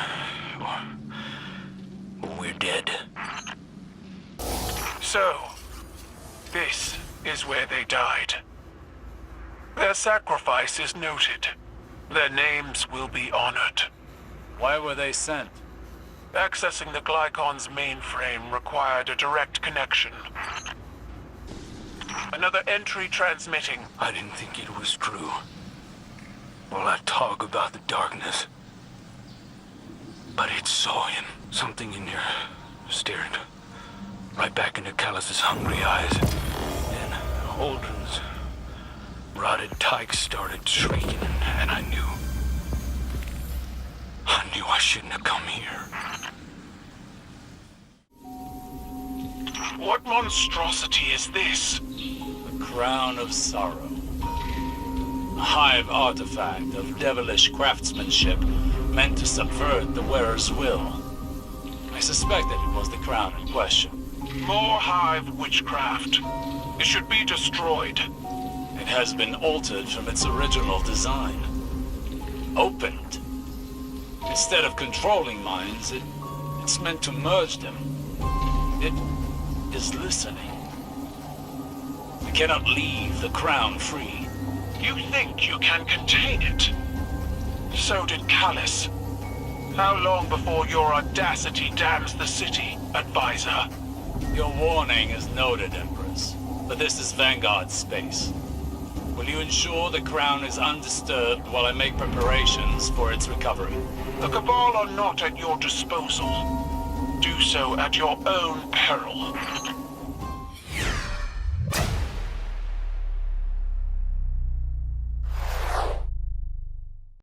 Or we're dead. So, this is where they died. Their sacrifice is noted. Their names will be honored. Why were they sent? Accessing the Glycon's mainframe required a direct connection. Another entry transmitting. I didn't think it was true. All that talk about the darkness. But it saw him. Something in there stared right back into Callus's hungry eyes. Then Aldrin's rotted tykes started shrieking, and I knew I shouldn't have come here. What monstrosity is this? The Crown of Sorrow. A hive artifact of devilish craftsmanship meant to subvert the wearer's will. I suspected it was the crown in question. More hive witchcraft. It should be destroyed. It has been altered from its original design. Opened. Instead of controlling minds, it's meant to merge them. It is listening. We cannot leave the crown free. You think you can contain it? So did Callus. How long before your audacity damns the city, advisor? Your warning is noted, Empress. But this is Vanguard's space. Will you ensure the crown is undisturbed while I make preparations for its recovery? The Cabal are not at your disposal. Do so at your own peril.